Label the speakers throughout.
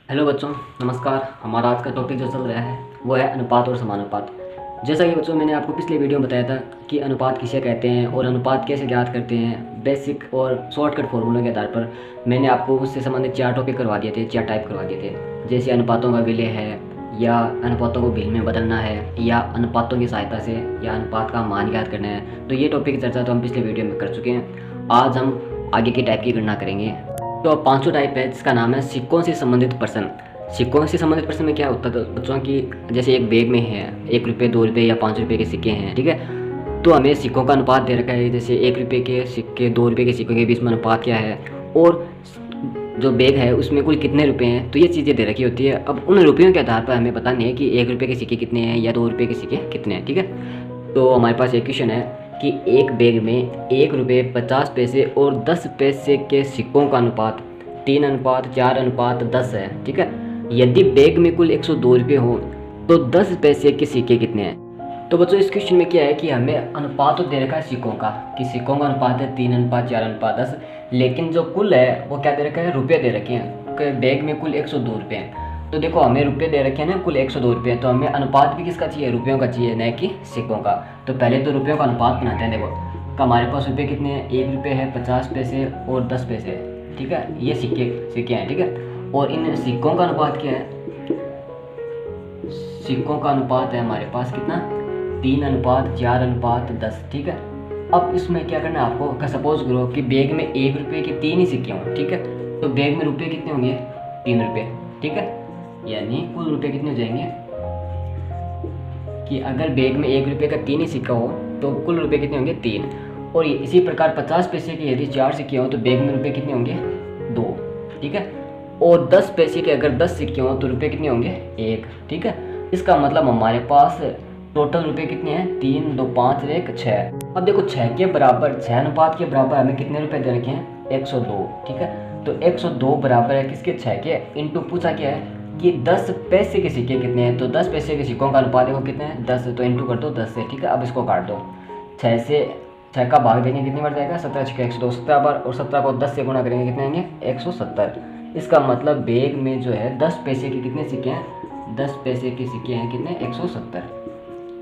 Speaker 1: Hello बच्चों, नमस्कार। हमारा आज का टॉपिक जो चल रहा है वो है अनुपात और समानुपात। जैसा कि बच्चों मैंने आपको पिछले वीडियो में बताया था कि अनुपात किसे कहते हैं और अनुपात कैसे ज्ञात करते हैं, बेसिक और शॉर्टकट फॉर्मूलों के आधार पर मैंने आपको उससे संबंधित 4 टॉपिक करवा दिए थे, 4 टाइप करवा दिए थे। जैसे अनुपातों का विलय है, या अनुपातों को भिन्न में बदलना है, या अनुपातों की सहायता से या अनुपात का मान ज्ञात करना है। तो ये टॉपिक की चर्चा तो हम पिछले वीडियो में कर चुके हैं। आज हम आगे की टाइप की गणना करेंगे। तो अब 500 टाइप है जिसका नाम है सिक्कों से संबंधित प्रश्न। सिक्कों से संबंधित प्रश्न में क्या होता है बच्चों की, जैसे एक बैग में है 1 रुपये, 2 रुपये या 5 रुपये के सिक्के हैं, ठीक है। तो हमें सिक्कों का अनुपात दे रखा है, जैसे 1 रुपये के सिक्के 2 रुपये के सिक्कों के बीच में अनुपात क्या है, और जो बैग है उसमें कुल कितने रुपये हैं, तो ये चीज़ें दे रखी होती है। अब उन रुपयों के आधार पर हमें बतानी है कि 1 रुपये के सिक्के कितने हैं या 2 रुपये के सिक्के कितने हैं, ठीक है। तो हमारे पास एक क्वेश्चन है कि एक बैग में 1 रुपये 50 पैसे और 10 पैसे के सिक्कों का अनुपात 3:4:10 है, ठीक है। यदि बैग में कुल 102 रुपये हो तो 10 पैसे के सिक्के कितने हैं। तो बच्चों इस क्वेश्चन में क्या है कि हमें अनुपात तो दे रखा है सिक्कों का, कि सिक्कों का अनुपात है 3:4:10, लेकिन जो कुल है वो क्या दे रखा है, रुपये दे रखे हैं कि बैग में कुल 102 रुपये हैं। तो देखो हमें रुपये दे रखे हैं ना, कुल 102 रुपये, तो हमें अनुपात भी किसका चाहिए, रुपयों का चाहिए, न कि सिक्कों का। तो पहले तो रुपयों का अनुपात बनाते हैं। देखो कि हमारे पास रुपये कितने हैं, 1 रुपये है, 50 पैसे और 10 पैसे, ठीक है। ये सिक्के हैं, ठीक है। और इन सिक्कों का अनुपात क्या है, सिक्कों का अनुपात है हमारे पास कितना, 3:4:10, ठीक है। अब इसमें क्या करना है आपको, सपोज करो कि बैग में 1 रुपये के 3 ही सिक्के हों, ठीक है। तो बैग में रुपये कितने होंगे, 3 रुपये, ठीक है। यानी कुल रुपये कितने हो जाएंगे, कि अगर बैग में 1 रुपये का 3 ही सिक्का हो तो कुल रुपये कितने होंगे, 3। और इसी प्रकार 50 पैसे के यदि 4 सिक्के हों तो बैग में रुपये कितने होंगे, 2, ठीक है। और 10 पैसे के अगर 10 सिक्के हों तो रुपये कितने होंगे, 1, ठीक है। इसका मतलब हमारे पास टोटल रुपये कितने हैं, 3, 2, 5, 1, 6। अब देखो 6 के बराबर, 6 अनुपात के बराबर हमें कितने रुपये दे रखे हैं, 102, ठीक है। तो 102 बराबर है किसके, 6 के। इनटू पूछा क्या है कि 10 पैसे के सिक्के कितने हैं, तो 10 पैसे के सिक्कों का अनुपात देखो कितने हैं, 10, तो इंटू कर दो 10 से, ठीक है। अब इसको काट दो, 6 से 6 का भाग देंगे कितनी बार जाएगा, 17 6 102, 17 बार, और 17 को 10 से गुणा करेंगे कितने आएंगे, 170। इसका मतलब बैग में जो है 10 पैसे के कितने सिक्के हैं, 10 पैसे के सिक्के हैं कितने, 170,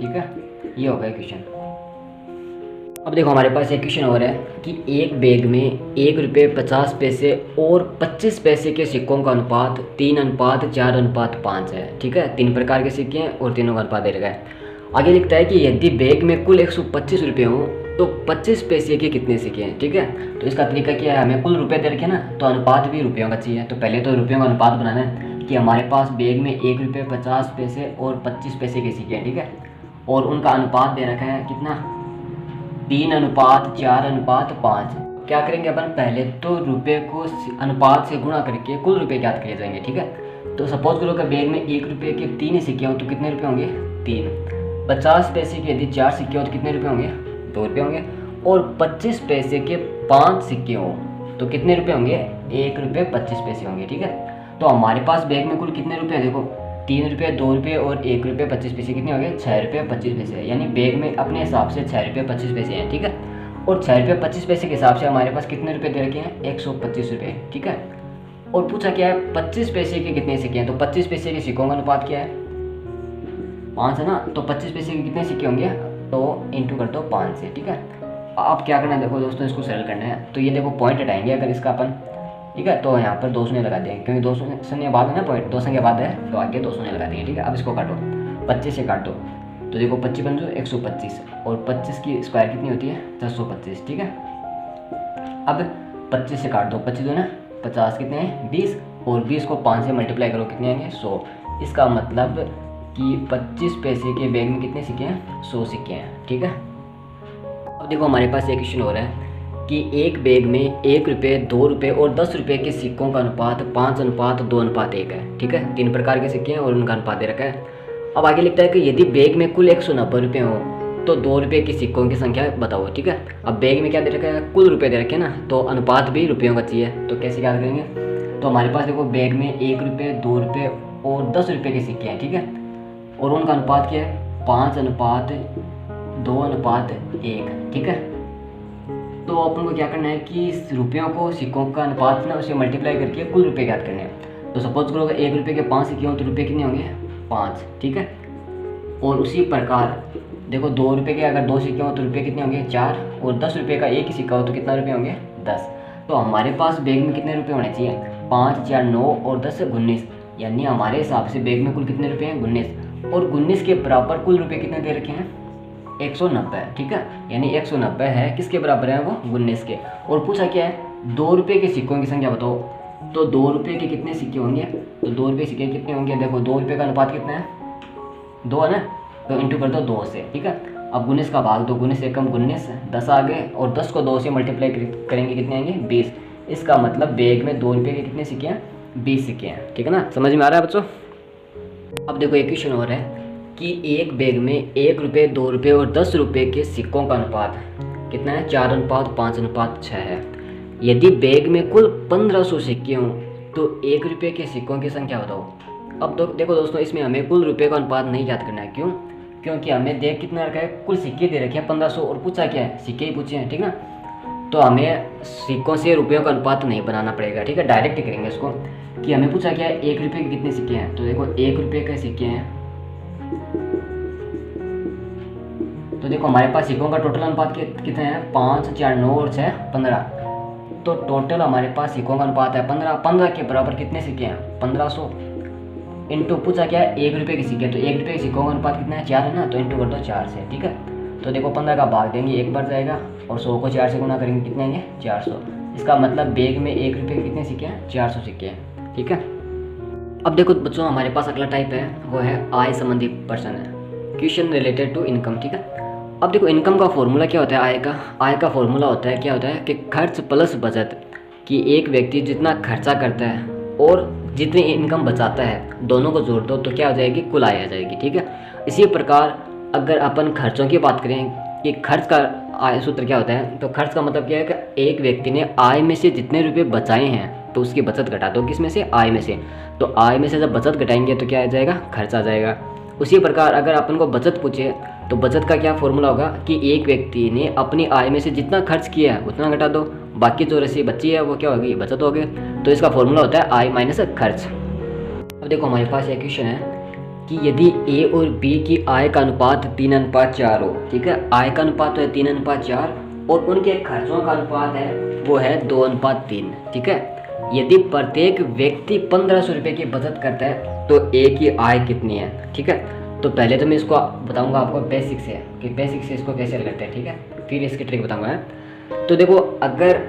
Speaker 1: ठीक है। ये हो गया क्वेश्चन। अब देखो हमारे पास एक क्वेश्चन और है कि एक बैग में 1 रुपये 50 पैसे और 25 पैसे के सिक्कों का अनुपात 3:4:5 है, ठीक है। 3 प्रकार के सिक्के हैं और तीनों का अनुपात दे रखा है। आगे लिखता है कि यदि बैग में कुल 125 रुपये हों तो 25 पैसे के कितने सिक्के हैं, ठीक है। तो इसका तरीका क्या है, हमें कुल रुपये दे रखे हैं ना, तो अनुपात भी रुपयों का चाहिए। तो पहले तो रुपयों का अनुपात बनाना है कि हमारे पास बैग में 1 रुपये 50 पैसे और 25 पैसे के सिक्के हैं, ठीक है। और उनका अनुपात दे रखा है कितना, 3:4:5। क्या करेंगे अपन, पहले तो रुपये को अनुपात से गुणा करके कुल रुपये ज्ञात किए जाएंगे, ठीक है। तो सपोज करो कि बैग में 1 रुपये के 3 ही सिक्के हों तो कितने रुपये होंगे, 3। 50 पैसे के यदि 4 सिक्के हो तो कितने रुपये होंगे, 2 रुपये होंगे। और 25 पैसे के 5 सिक्के हों तो कितने रुपये होंगे, 1 रुपये 25 पैसे होंगे, ठीक है। तो हमारे पास बैग में कुल कितने रुपये, देखो 3 रुपये, 2 रुपये और 1 रुपये 25 पैसे, कितने हो गए, 6 रुपये 25 पैसे। यानी बैग में अपने हिसाब से 6 रुपये 25 पैसे हैं, ठीक है। और 6 रुपये 25 पैसे के हिसाब से हमारे पास कितने रुपये दे रखे हैं, 125 रुपये, ठीक है। और पूछा क्या है, 25 पैसे के कितने सिक्के हैं, तो 25 पैसे के सिक्कों का अनुपात क्या है, 5 है ना। तो 25 पैसे के कितने सिक्के होंगे, तो इंटू कर दो 5 से, ठीक है। अब क्या करना है, देखो दोस्तों इसको सरल करना है। तो ये देखो पॉइंट हटाएंगे अगर इसका अपन, ठीक है। तो यहाँ पर 2 शून्य लगा देंगे, क्योंकि 2 शून्य बाद है ना, पॉइंट 2 संख्या बाद है तो आगे 2 शून्य लगा देंगे, ठीक है। अब इसको काटो, 25 से काट दो, तो देखो 25 बन जो 125, और 25 की स्क्वायर कितनी होती है, 425, ठीक है। अब 25 से काट दो, 25 ना 50, कितने हैं 20, और 20 को 5 से मल्टीप्लाई करो कितने आएंगे, 100। इसका मतलब कि 25 पैसे के बैग में कितने सिक्के हैं, 100 सिक्के हैं, ठीक है। अब देखो हमारे पास एक क्वेश्चन और है कि एक बैग में 1 रुपये, 2 रुपये और 10 रुपये के सिक्कों का अनुपात 5:2:1 है, ठीक है। 3 प्रकार के सिक्के हैं और उनका अनुपात दे रखा है। अब आगे लिखता है कि यदि बैग में कुल 190 रुपये हो तो 2 रुपये की सिक्कों की संख्या बताओ, ठीक है। अब बैग में क्या दे रखा है, कुल रुपये दे रखे हैं ना, तो अनुपात भी रुपयों का चाहिए। तो कैसे याद करेंगे, तो हमारे पास देखो बैग में 1 रुपये, 2 रुपये और 10 रुपये के सिक्के हैं, ठीक है। और उनका अनुपात क्या है, 5:2:1, ठीक है। तो अपन को क्या करना है कि इस रुपयों को सिक्कों का अनुपात ना उसे मल्टीप्लाई करके कुल रुपये ज्ञात करने हैं। तो सपोज करो अगर 1 रुपये के 5 सिक्के हों तो रुपये कितने होंगे 5, ठीक है। और उसी प्रकार देखो 2 रुपये के अगर 2 सिक्के हों तो रुपये कितने होंगे 4, और 10 रुपये का एक ही सिक्का हो तो कितना रुपये होंगे 10। तो हमारे पास बैग में कितने रुपये होने चाहिए 5 4 9 और 10 19, यानी हमारे हिसाब से बैग में कुल कितने रुपये हैं 19, और 19 के बराबर कुल रुपये कितने दे रखे हैं 190, ठीक है। यानी 190 है किसके बराबर है वो 19 के। और पूछा क्या है 2 रुपये के सिक्कों की संख्या बताओ, तो 2 रुपये के कितने सिक्के होंगे, तो 2 रुपये सिक्के कितने होंगे, देखो 2 रुपये का अनुपात कितना है 2 है ना, तो इंटू कर दो 2 से, ठीक है। अब 19 का भाग दो, 19 से कम 19, 10 आ गए, और 10 को 2 से मल्टीप्लाई करेंगे कितने आएंगे 20। इसका मतलब बैग में 2 रुपये के कितने सिक्के हैं 20 सिक्के हैं, ठीक है ना, समझ में आ रहा है बच्चों। अब देखो एक क्वेश्चन और है कि एक बैग में 1 रुपये 2 रुपये और 10 रुपये के सिक्कों का अनुपात कितना है 4:5:6 है। यदि बैग में कुल 1500 सिक्के हों तो 1 रुपये के सिक्कों की संख्या बताओ। अब तो देखो दोस्तों इसमें हमें कुल रुपये का अनुपात नहीं याद करना है, क्यों, क्योंकि हमें देख कितना रखा है कुल सिक्के दे रखे हैं 1500, और पूछा क्या है सिक्के ही पूछे हैं, ठीक ना। तो हमें सिक्कों से रुपयों का अनुपात नहीं बनाना पड़ेगा, ठीक है, डायरेक्ट ही करेंगे इसको कि हमें पूछा क्या है 1 रुपये के कितने सिक्के हैं, तो देखो 1 रुपये के सिक्के हैं, तो देखो हमारे पास सिक्कों का टोटल अनुपात कितने हैं 5 4 9 और 6 15, तो टोटल हमारे पास सिक्कों का अनुपात है 15। 15 के बराबर कितने सिक्के हैं 1500, इंटू पूछा क्या है 1 रुपये के सिक्के, तो 1 रुपये के सिक्कों का अनुपात कितना है 4 है ना, तो इंटू कर दो 4 से, ठीक है। तो देखो 15 का भाग देंगे 1 बार जाएगा, और 100 को 4 से गुना करेंगे कितने आएंगे 400। इसका मतलब बैग में 1 रुपये के कितने सिक्के हैं 400 सिक्के हैं, ठीक है। अब देखो बच्चों हमारे पास अगला टाइप है वो है आय संबंधी प्रश्न है, क्वेश्चन रिलेटेड टू इनकम, ठीक है। अब देखो इनकम का फॉर्मूला क्या होता है, आय का फॉर्मूला होता है क्या होता है कि खर्च प्लस बचत, कि एक व्यक्ति जितना खर्चा करता है और जितनी इनकम बचाता है दोनों को जोड़ दो तो क्या हो जाएगी कुल आय आ जाएगी, ठीक है। इसी प्रकार अगर अपन खर्चों की बात करें कि खर्च का आय सूत्र क्या होता है, तो खर्च का मतलब क्या है कि एक व्यक्ति ने आय में से जितने रुपये बचाए हैं तो उसकी बचत घटा दो, किस में से आय में से, तो आय में से जब बचत घटाएंगे तो क्या आ जाएगा खर्च आ जाएगा। उसी प्रकार अगर अपन को बचत पूछे तो बचत का क्या फॉर्मूला होगा कि एक व्यक्ति ने अपनी आय में से जितना खर्च किया है उतना घटा दो, बाकी जो राशि बची है वो क्या होगी बचत होगी, तो इसका फॉर्मूला होता है आय माइनस खर्च। अब देखो हमारे पास एक क्वेश्चन है कि यदि ए और बी की आय का अनुपात 3:4 हो, ठीक है, आय का अनुपात तो है 3:4 और उनके खर्चों का अनुपात है वो है 2:3, ठीक है। यदि प्रत्येक व्यक्ति 1500 रुपये की बचत करता है तो ए की आय कितनी है, ठीक है। तो पहले तो मैं इसको बताऊंगा आपको बेसिक से कि बेसिक से इसको कैसे करते हैं, ठीक है, फिर इसकी ट्रिक बताऊंगा। तो देखो अगर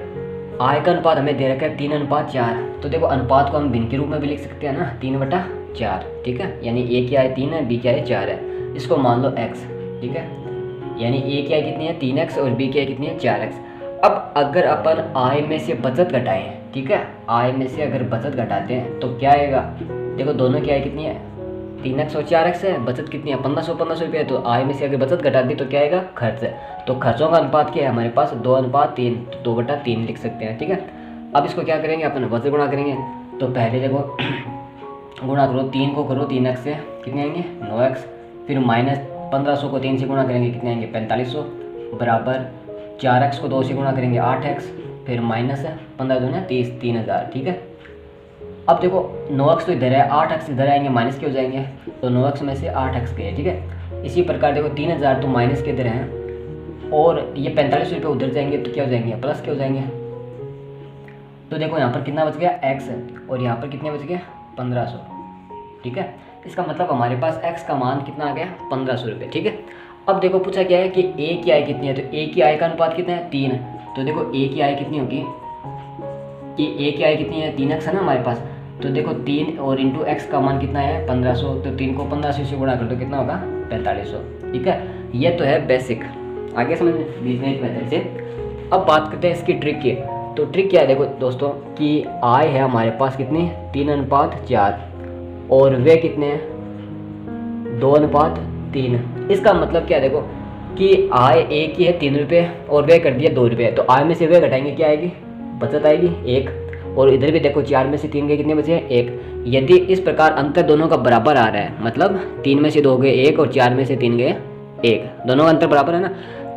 Speaker 1: आय का अनुपात हमें दे रखा है 3:4, तो देखो अनुपात को हम भिन्न के रूप में भी लिख सकते हैं ना 3/4, ठीक है, यानी ए की आय 3 है बी की आय 4 है, इसको मान लो x, ठीक है, यानी ए की आय कितनी है 3x और बी की आय कितनी है 4x। अब अगर अपन आय में से बचत घटाएं, ठीक है, आय में से अगर बचत घटाते हैं तो क्या आएगा, देखो दोनों की आय कितनी है 3x और 4x है, बचत कितनी है 1500 रुपये, तो आय में से अगर बचत घटा दी तो क्या आएगा खर्च है। तो खर्चों का अनुपात क्या है हमारे पास 2:3, तो 2/3 लिख सकते हैं, ठीक है। अब इसको क्या करेंगे अपन वजन गुणा करेंगे, तो पहले देखो गुणा करो 3 को करो 3x से कितने आएंगे 9x, फिर माइनस 1500 को 3 से गुणा करेंगे कितने आएंगे 4500, बराबर 4x को 2 से गुणा करेंगे 8x, फिर माइनस 15 दूना 30, 3000, ठीक है। अब देखो 9x तो इधर है 8x इधर आएंगे माइनस के हो जाएंगे, तो 9x में से 8x गए, ठीक है। इसी प्रकार देखो 3000 तो माइनस के इधर हैं और ये 45 रुपये उधर जाएंगे तो क्या हो जाएंगे प्लस के हो जाएंगे। तो देखो यहाँ पर कितना बच गया x और यहाँ पर कितने बच गए 1500, ठीक है। इसका मतलब हमारे पास x का मान कितना आ गया 1500 रुपये, ठीक है। अब देखो पूछा क्या है कि a की आय कितनी है, तो a की आय का अनुपात कितना है 3, तो देखो a की आय कितनी होगी कि a की आय कितनी है 3x है ना हमारे पास, तो देखो 3 और इंटू एक्स का मान कितना है 1500, तो 3 को 1500 से गुणा कर दो कितना होगा 4500, ठीक है। ये तो है बेसिक, आगे समझ बीजमेंट मेथड से। अब बात करते हैं इसकी ट्रिक की, तो ट्रिक क्या है देखो दोस्तों कि आय है हमारे पास कितनी 3:4 और वे कितने हैं 2:3। इसका मतलब क्या है देखो कि आय ए की है 3 रुपये और वे कर दिया 2 रुपये, तो आय में से वे घटाएंगे क्या आएगी बचत आएगी 1, और इधर भी देखो 4 में से 3 गए कितने बचे 1। यदि इस प्रकार अंतर दोनों का बराबर आ रहा है, मतलब 3 में से 2 गए 1 और 4 में से 3 गए 1, दोनों का अंतर बराबर है ना,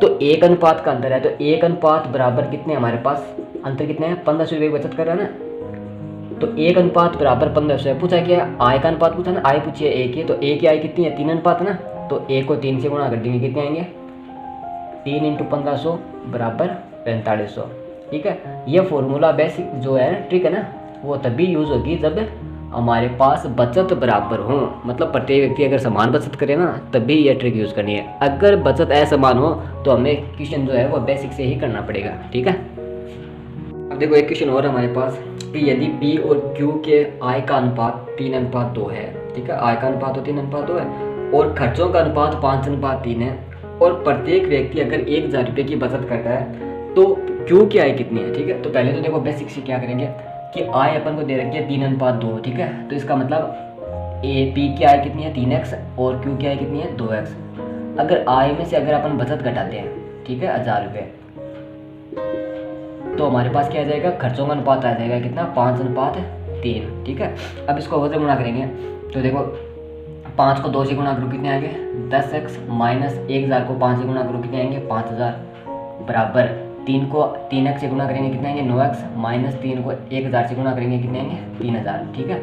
Speaker 1: तो 1 अनुपात का अंतर है, तो 1 अनुपात बराबर कितने हमारे पास अंतर कितने हैं 1500 रुपये की बचत कर रहा है ना, तो 1 अनुपात बराबर 1500 है। पूछा क्या है, आय का अनुपात पूछा ना, आय पूछिए 1 है, तो 1 की आय कितनी है, 3 अनुपात ना, तो 1 को 3 से गुणा कर देंगे, कितने आएंगे 3 × 1500 बराबर 4500। ठीक है, ये फॉर्मूला बेसिक जो है ट्रिक है ना, वो तभी यूज़ होगी जब हमारे पास बचत बराबर हो, मतलब प्रत्येक व्यक्ति अगर समान बचत करे ना तभी ये ट्रिक यूज़ करनी है। अगर बचत असमान हो तो हमें क्वेश्चन जो है वो बेसिक से ही करना पड़ेगा। ठीक है, अब देखो एक क्वेश्चन और हमारे पास कि यदि P और Q के आय का अनुपात 3:2 है, ठीक है, आय का अनुपात तो 3:2 है और खर्चों का अनुपात 5:3 है, और प्रत्येक व्यक्ति अगर 1000 रुपये की बचत करता है तो Q की आय कितनी है। ठीक है, तो पहले तो देखो बेसिक से क्या करेंगे कि आय अपन को दे रखी है 3:2, ठीक है, तो इसका मतलब P की आय कितनी है 3x और Q की आय कितनी है 2x। अगर आय में से अगर अपन बचत घटाते हैं, ठीक है, 1000 रुपये, तो हमारे पास क्या आ जाएगा, खर्चों का अनुपात आ जाएगा कितना 5:3। ठीक है, अब इसको वजह गुणा करेंगे तो देखो 5 को 2 से गुणा करो कितने आएंगे 10x, माइनस 1000 को 5 से गुणा करो कितने आएंगे 5000, बराबर 3 को 3x से गुणा करेंगे कितने आएंगे 9x, माइनस 3 को 1000 से गुणा करेंगे कितने आएंगे 3000। ठीक है,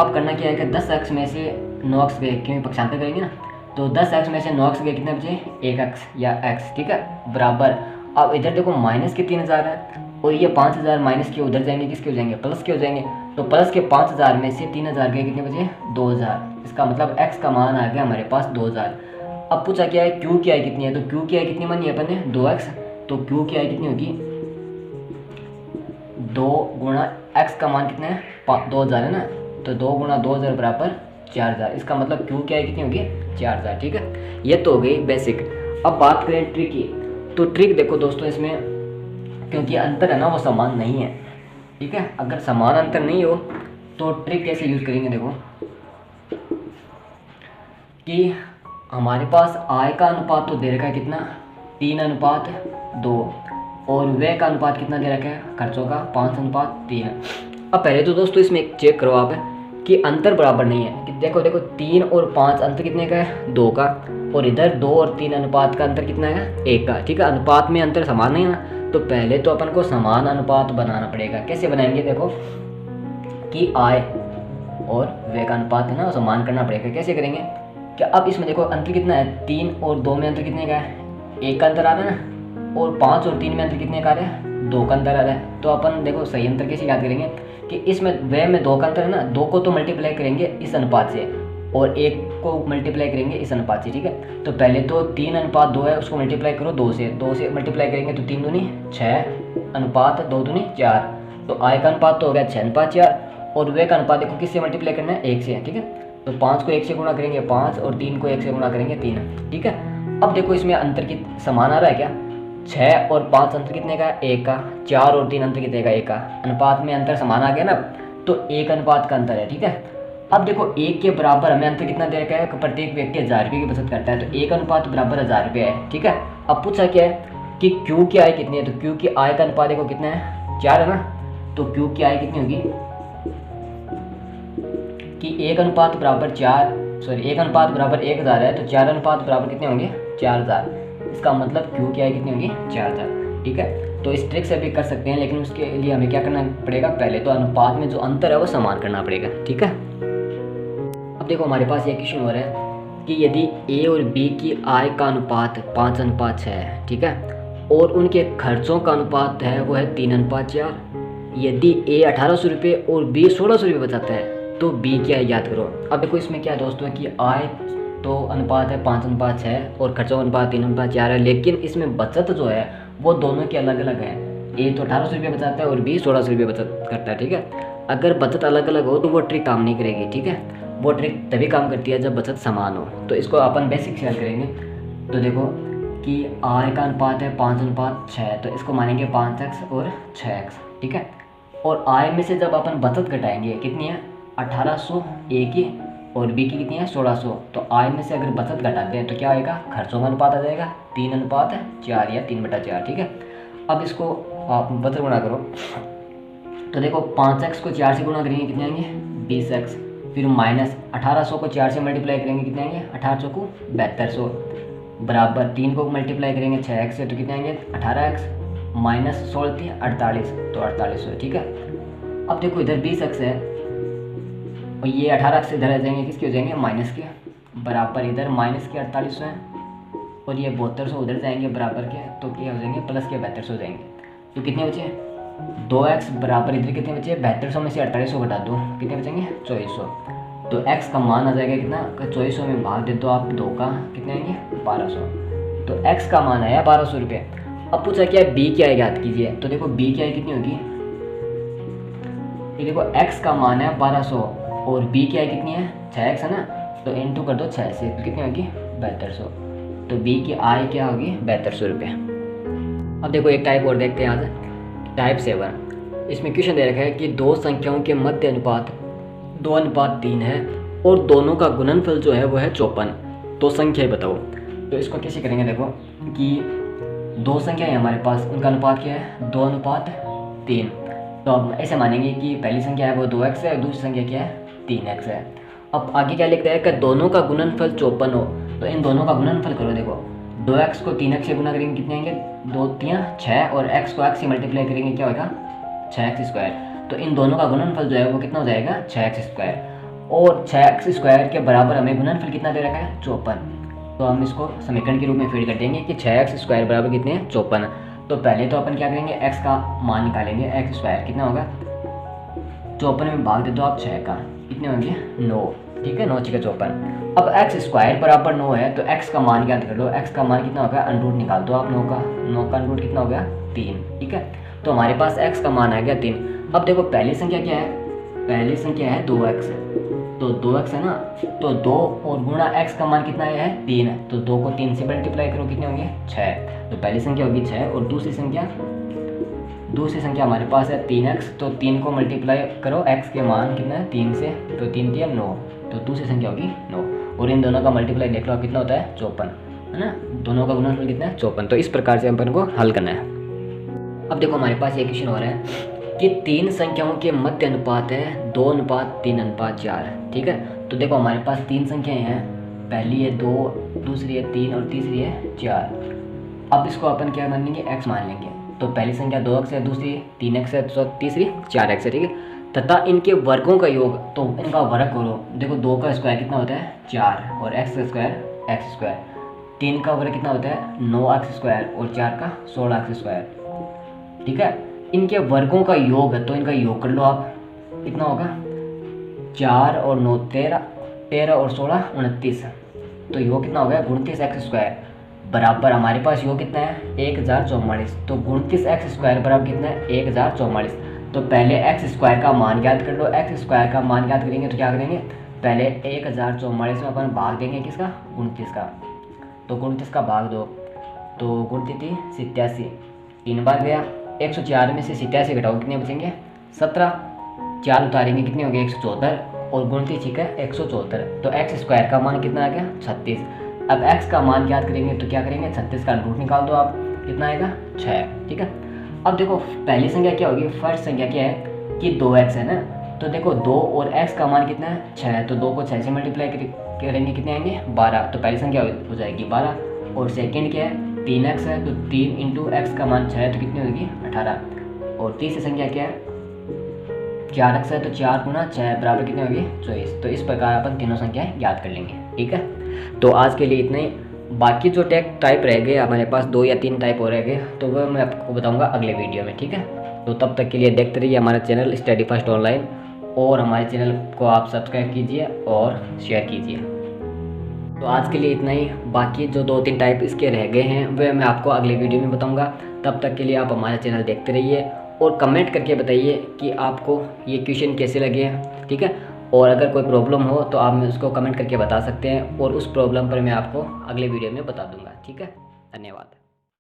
Speaker 1: अब करना क्या है कि 10x में से 9x गए, क्योंकि पक्षांतर करेंगे ना, तो 10x में से 9x गए कितने बचे 1x या x। ठीक है, बराबर अब इधर देखो माइनस के 3000 है और ये 5000 माइनस के उधर जाएंगे, किसके हो जाएंगे प्लस के हो जाएंगे, तो प्लस के 5000 में से 3000 गए कितने बचे 2000। इसका मतलब x का मान आ गया हमारे पास 2000। अब पूछा क्या है Q की आय कितनी है, तो Q की आय कितनी मानी अपन ने 2x, तो Q की आय कितनी होगी 2 गुणा x का मान कितना है 2000 है ना, तो 2 गुणा 2000 बराबर 4000। इसका मतलब Q की आय कितनी होगी 4000। ठीक है, ये तो हो गई बेसिक। अब बात करें ट्रिक की, तो ट्रिक देखो दोस्तों इसमें क्योंकि अंतर है ना वो समान नहीं है। ठीक है, अगर समान अंतर नहीं हो तो ट्रिक कैसे यूज़ करेंगे, देखो कि हमारे पास आय का अनुपात तो दे रखा है कितना 3:2 और व्यय का अनुपात कितना दे रखा है खर्चों का 5:3। अब पहले तो दोस्तों इसमें एक चेक करो आप कि अंतर बराबर नहीं है, कि देखो 3 और 5 अंतर कितने का है 2 का, और इधर 2 और 3 अनुपात का अंतर कितना है 1 का। ठीक है, अनुपात में अंतर समान नहीं है ना, तो पहले तो अपन को समान अनुपात बनाना पड़ेगा। कैसे बनाएंगे, देखो कि आय और व्यय का अनुपात है ना समान करना पड़ेगा। कैसे करेंगे कि अब इसमें देखो अंतर कितना है 3 और 2 में अंतर कितने का है 1 का अंतर आ रहा है ना, और 5 और 3 में अंतर कितने का आ रहा है 2 का अंतर आ रहा है। तो अपन देखो सही अंतर कैसे याद करेंगे कि इसमें व्यय में 2 का अंतर है ना, 2 को तो मल्टीप्लाई करेंगे इस अनुपात से और 1 को मल्टीप्लाई करेंगे इस अनुपात से। ठीक है, तो पहले तो 3:2 है उसको मल्टीप्लाई करो 2 से मल्टीप्लाई करेंगे तो 3 दूनी 6 अनुपात 2 दूनी 4, तो आय का अनुपात तो हो गया 6:4 और व्यय का अनुपात देखो किससे मल्टीप्लाई करना है 1 से। ठीक है, तो 5 को 1 से गुणा करेंगे 5 और 3 को 1 से गुणा करेंगे 3। ठीक है, अब देखो इसमें अंतर की समान आ रहा है क्या, 6 और 5 अंतर कितने का 1 का, 4 और 3 अंतर कितने का 1 का, अनुपात में अंतर समान आ गया ना, तो 1 अनुपात का अंतर है। ठीक है, अब देखो 1 के बराबर हमें अंतर कितना दे रखा है, प्रत्येक व्यक्ति 1000 रुपये की बचत करता है, तो 1 अनुपात बराबर 1000 रुपये है। ठीक है, अब पूछा क्या है कि Q की आय कितनी है, तो Q की आय का अनुपात देखो कितना है 4 है ना, तो Q की आय कितनी होगी कि 1 अनुपात बराबर 1 अनुपात बराबर 1000 है, तो 4 अनुपात बराबर कितने होंगे 4000। इसका मतलब Q की आय कितनी होगी 4000। ठीक है, तो इस ट्रिक से भी कर सकते हैं, लेकिन उसके लिए हमें क्या करना पड़ेगा, पहले तो अनुपात में जो अंतर है वो समान करना पड़ेगा। ठीक है, अब देखो हमारे पास ये क्वेश्चन हो रहा है कि यदि A और B की आय का अनुपात 5:6 है, ठीक है, और उनके खर्चों का अनुपात है वो है 3:4, यदि A 1800 रुपये और B 1600 रुपये बचाता है तो B क्या है याद करो। अब देखो इसमें क्या है दोस्तों कि आय तो अनुपात है 5:6 और खर्चों का अनुपात 3:4 है, लेकिन इसमें बचत जो है वो दोनों की अलग अलग है। A तो 1800 रुपये बचाता है और B 1600 रुपये बचत करता है। ठीक है, अगर बचत अलग अलग हो तो वो ट्रिक काम नहीं करेगी। ठीक है, वो ट्रिक तभी काम करती है जब बचत समान हो। तो इसको अपन बेसिक शेयर करेंगे, तो देखो कि आय का अनुपात है 5:6, तो इसको मानेंगे 5x और 6x। ठीक है, और आय में से जब अपन बचत घटाएंगे कितनी है 1800 A की और B की कितनी है 1600, तो आय में से अगर बचत घटाते हैं तो क्या आएगा खर्चों का अनुपात आ जाएगा 3:4 या 3/4। ठीक है, अब इसको आप बचत गुणा करो, तो देखो 5x को 4 से गुणा करेंगे कितने आएंगे 20x, फिर माइनस 1800 को 4 से मल्टीप्लाई करेंगे कितने आएंगे 1800 को 7200, बराबर 3 को मल्टीप्लाई करेंगे 6x से तो कितने आएंगे 18x, माइनस 16 48 तो 4800। ठीक है, अब देखो इधर 20 एक्स है और ये 18 एक्स इधर आ जाएंगे, किसके हो जाएंगे, माइनस के, बराबर इधर माइनस के 4800 हैं और ये 7200 उधर जाएंगे बराबर के, तो क्या हो जाएंगे, प्लस के 7200 हो जाएंगे। तो कितने बचे, 2x बराबर इधर कितने बचे, 7200 में से 4800 घटा दो, कितने बचेंगे, 2400। तो x का मान आ जाएगा कितना, 2400 में भाग दे दो आप 2 का, कितने आएंगे, 1200। तो x का मान आया 1200 रुपये। अब पूछा क्या है, b क्या है याद कीजिए। तो देखो b क्या है, कितनी होगी, ये देखो x का मान है 1200 और b क्या है, कितनी है, 6x है ना, तो इंटू कर दो 6 से, तो कितनी होगी, 7200। तो b की आय क्या होगी, 7200 रुपये। अब देखो एक टाइप और देखते हैं यहाँ से, टाइप 7। इसमें क्वेश्चन दे रखा है कि दो संख्याओं के मध्य अनुपात 2:3 है और दोनों का गुणनफल जो है वो है 54, तो संख्याएं बताओ। तो इसको कैसे करेंगे, देखो कि दो संख्या है हमारे पास, उनका अनुपात क्या है, 2:3। तो अब ऐसे मानेंगे कि पहली संख्या है वो 2x है और दूसरी संख्या क्या है, 3x है। अब आगे क्या लिखता है कि दोनों का गुणनफल 54 हो, तो इन दोनों का गुणनफल करो। देखो 2x को 3x से गुना करेंगे, कितने आएंगे, 2 3 6 और x को x से मल्टीप्लाई करेंगे, क्या होगा, 6x²। तो इन दोनों का गुणनफल जो है वो कितना हो जाएगा, 6x²। और 6x² के बराबर हमें गुणनफल कितना दे रखा है, 54। तो हम इसको समीकरण के रूप में फीड कर देंगे कि 6x² बराबर कितने हैं, 54। तो पहले तो अपन क्या करेंगे, x का मान निकालेंगे, x² कितना होगा, 54 में भाग दे दो आप 6 का, कितने होंगे, 9, ठीक है, 9 6 54। अब x² बराबर 9 है, तो x का मान ज्ञात कर लो, x का मान कितना होगा, अंडर रूट निकाल दो आप 9 का अंडर रूट कितना हो गया, 3, ठीक है। तो हमारे पास x का मान आ गया 3। अब देखो पहली संख्या क्या है, पहली संख्या है 2x, तो 2x है ना, तो 2 और गुणा x का मान कितना है, 3 है, तो 2 को 3 से मल्टीप्लाई करो, कितने होंगे, 6। तो पहली संख्या होगी 6 और दूसरी संख्या हमारे पास है 3x, तो 3 को मल्टीप्लाई करो, x के मान कितना है, 3 से, तो 3 3 9, तो दूसरी संख्या होगी 9 और इन दोनों का मल्टीप्लाई देख लो कितना होता है, 54, है ना, दोनों का गुणनफल कितना है, 54। तो इस प्रकार से अपन को हल करना है। अब देखो हमारे पास ये क्वेश्चन हो रहा है कि 3 संख्याओं के मध्य अनुपात है 2:3:4, ठीक है। तो देखो हमारे पास 3 संख्याएं हैं, पहली है 2, दूसरी है 3 और तीसरी है 4। अब इसको अपन क्या मान लेंगे, x मान लेंगे। तो पहली संख्या 2x है, दूसरी 3x है, तो तीसरी 4x है, ठीक है। तथा इनके वर्गों का योग, तो इनका वर्ग करो। देखो 2 का स्क्वायर कितना होता है, 4 और x का स्क्वायर x²। 3 का वर्ग कितना होता है, 9x² और 4 का 16x², ठीक है। इनके वर्गों का योग है, तो इनका योग कर लो आप, कितना होगा, 4 और 9 13, 13 और 16 29, तो योग कितना हो गया, 29x² बराबर हमारे पास योग कितना है, 1044। तो 29x² बराबर कितना है, 1044। तो पहले x² का मान ज्ञात कर लो, x² का मान ज्ञात करेंगे तो क्या करेंगे, पहले 1044 में अपन भाग देंगे किसका, 29 का, तो 29 का भाग दो, तो 29 87, 3 बार गया, 104 में से 87 घटाओ, कितने बचेंगे, 17, 4 उतारेंगे, कितने हो गए, 174 और 29 ठीक है 174। तो x² का मान कितना आ गया, 36। अब x का मान ज्ञात करेंगे तो क्या करेंगे, 36 का रूट निकाल दो आप, कितना आएगा, 6, ठीक है। अब देखो पहली संख्या क्या होगी, फर्स्ट संख्या क्या है कि 2x है ना, तो देखो 2 और x का मान कितना है, 6, तो 2 को 6 से मल्टीप्लाई करेंगे, कितने आएंगे, 12, तो पहली संख्या हो जाएगी 12। और सेकेंड क्या है, 3x है, तो 3 इंटू x का मान 6 है, तो कितनी होगी, 18। और तीसरी संख्या क्या है, 4x है, तो 4 गुना 6 बराबर कितनी होगी, 24। तो इस प्रकार अपन तीनों संख्याएं याद कर लेंगे, ठीक है। तो आज के लिए इतना ही, बाकी जो टाइप रह गए हमारे पास 2 या 3 टाइप और रह गए, तो वह मैं आपको बताऊंगा अगले वीडियो में, ठीक है। तो तब तक के लिए देखते रहिए हमारा चैनल स्टडी फर्स्ट ऑनलाइन, और हमारे चैनल को आप सब्सक्राइब कीजिए और शेयर कीजिए। तो आज के लिए इतना ही, बाकी जो 2-3 टाइप इसके रह गए हैं वह मैं आपको अगले वीडियो में बताऊँगा। तब तक के लिए आप हमारा चैनल देखते रहिए और कमेंट करके बताइए कि आपको ये क्वेश्चन कैसे लगे हैं, ठीक है। और अगर कोई प्रॉब्लम हो तो आप उसको कमेंट करके बता सकते हैं, और उस प्रॉब्लम पर मैं आपको अगले वीडियो में बता दूंगा, ठीक है। धन्यवाद।